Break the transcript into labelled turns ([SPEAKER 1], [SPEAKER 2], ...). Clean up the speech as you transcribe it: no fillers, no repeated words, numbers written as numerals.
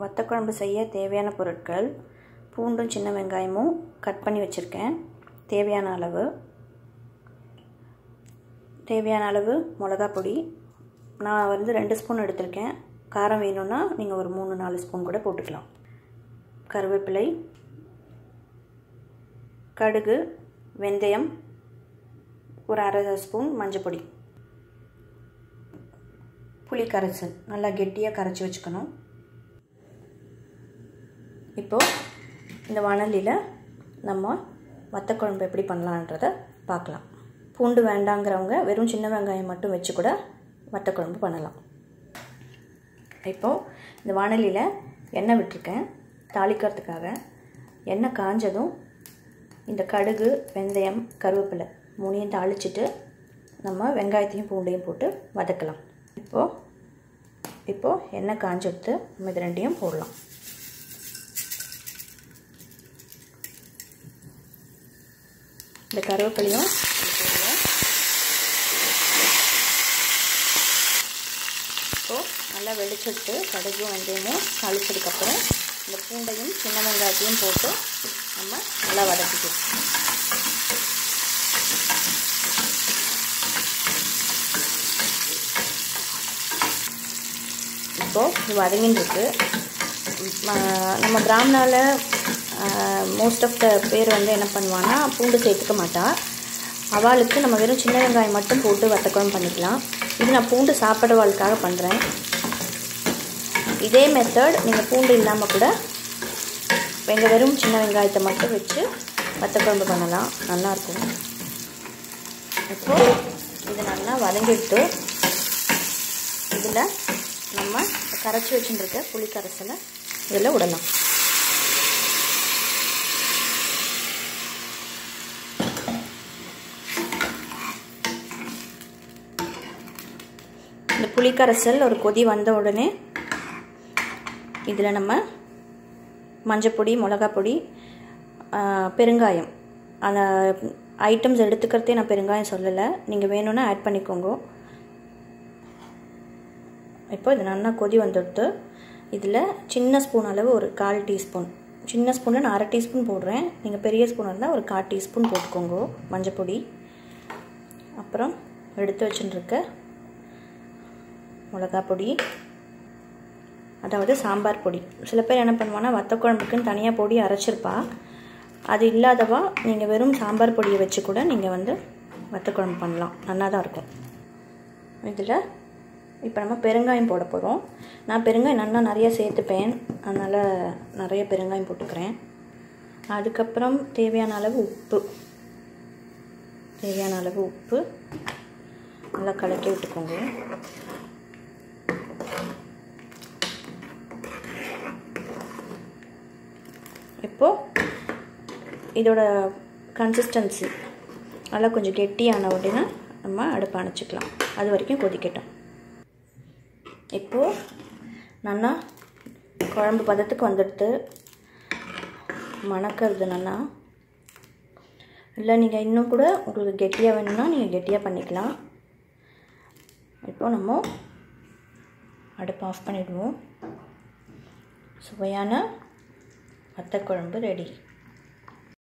[SPEAKER 1] வத்தக்குழம்பு செய்ய தேவையான பொருட்கள்: பூண்டும் சின்ன வெங்காயமும் கட் பண்ணி வச்சுருக்கேன். தேவையான அளவு மிளகாய் பொடி. நான் 2 ஸ்பூன் எடுத்திருக்கேன். காரம் வேணும்னா நீங்கள் ஒரு 3-4 ஸ்பூன் கூட போட்டுக்கலாம். கருவேப்பிலை, கடுகு, வெந்தயம், ஒரு அரை ஸ்பூன் மஞ்சள் பொடி. புளி கரைசல் நல்லா கெட்டியாக கரைச்சி வச்சுக்கணும். இப்போது இந்த வாணலியில் நம்ம வத்தக்குழம்பு எப்படி பண்ணலான்றதை பார்க்கலாம். பூண்டு வேண்டாங்கிறவங்க வெறும் சின்ன வெங்காயம் மட்டும் வச்சு கூட வத்தக்குழம்பு பண்ணலாம். இப்போது இந்த வாணலியில் எண்ணெய் விட்டுருக்கேன் தாளிக்கிறதுக்காக. எண்ணெய் காஞ்சதும் இந்த கடுகு, வெந்தயம், கருவேப்பிலை 3ஐயும் தாளிச்சிட்டு நம்ம வெங்காயத்தையும் பூண்டையும் போட்டு வதக்கலாம். இப்போது எண்ணெய் காஞ்செடுத்து நம்ம இது 2ஐயும் போடலாம். இந்த கருவேப்பிலையும் இப்போது நல்லா வெடிச்செடுத்து கடுகும் வெந்தயமும் தாளிச்சதுக்கப்புறம் இந்த பூண்டையும் சின்ன வெங்காயத்தையும் போட்டு நம்ம நல்லா வதக்கிக்கலாம். இப்போது இது வதங்கின்னு நம்ம பிராமணாவில் மோஸ்ட் ஆஃப் த பேர் என்ன பண்ணுவான்னா பூண்டு சேர்த்துக்க மாட்டா. அவளுக்கு நம்ம வெறும் சின்ன வெங்காயம் மட்டும் போட்டு வத்தக்குழம்பு பண்ணிக்கலாம். இது நான் பூண்டு சாப்பிட்றவாளுக்காக பண்ணுறேன். இதே மெத்தட் நீங்கள் பூண்டு இல்லாமல் கூட வெறும் சின்ன வெங்காயத்தை மட்டும் வச்சு வத்தக்குழம்பு பண்ணலாம், நல்லாயிருக்கும். இப்போது இது நல்லா வதங்கிட்டு இதில் நம்ம கரைச்சி வச்சுருக்க புளி கரைசலை இதில் விடலாம். இந்த புளிக்கரைசல் ஒரு கொதி வந்த உடனே இதில் நம்ம மஞ்சப்பொடி, மிளகாய் பொடி, பெருங்காயம், அந்த ஐட்டம்ஸ் எடுத்துக்கிறதே நான் பெருங்காயம் சொல்லலை, நீங்கள் வேணும்னா ஆட் பண்ணிக்கோங்க. இப்போ இது நல்லா கொதி வந்துடுத்து. இதில் சின்ன ஸ்பூன் அளவு ஒரு 1/4 டீஸ்பூன், சின்ன ஸ்பூனில் நான் 1/2 டீஸ்பூன் போடுறேன், நீங்கள் பெரிய ஸ்பூன் இருந்தால் ஒரு 1/4 டீஸ்பூன் போட்டுக்கோங்க மஞ்சப்பொடி. அப்புறம் எடுத்து வச்சுருக்க மிளகாய் பொடி, அதாவது சாம்பார் பொடி. சில பேர் என்ன பண்ணுவாங்கன்னா வத்தக்குழம்புக்குன்னு தனியாக பொடி அரைச்சிருப்பா. அது இல்லாதவா நீங்கள் வெறும் சாம்பார் பொடியை வச்சு கூட நீங்கள் வத்தக்குழம்பு பண்ணலாம், நல்லா தான் இருக்கும். இதில் இப்போ நம்ம பெருங்காயம் போட போகிறோம். நான் பெருங்காயம் நல்லா நிறையா சேர்த்துப்பேன், அதனால் நிறைய பெருங்காயம் போட்டுக்கிறேன். அதுக்கப்புறம் தேவையான அளவு உப்பு நல்லா கலக்கி விட்டுக்கோங்க. இப்போது இதோட கன்சிஸ்டன்சி நல்லா கொஞ்சம் கெட்டியான உடனே நம்ம அடுப்பை அணைச்சிக்கலாம். அது வரைக்கும் கொதிக்கட்டும். இப்போது நல்லா குழம்பு பதத்துக்கு வந்துடுத்து, மணக்கிறது நல்லா. இல்லை நீங்கள் இன்னும் கூட உங்களுக்கு கெட்டியாக வேணும்னா நீங்கள் கெட்டியாக பண்ணிக்கலாம். இப்போது நம்ம அடுப்பை ஆஃப் பண்ணிவிடுவோம். சுவையான வத்தக்குழம்பு ரெடி.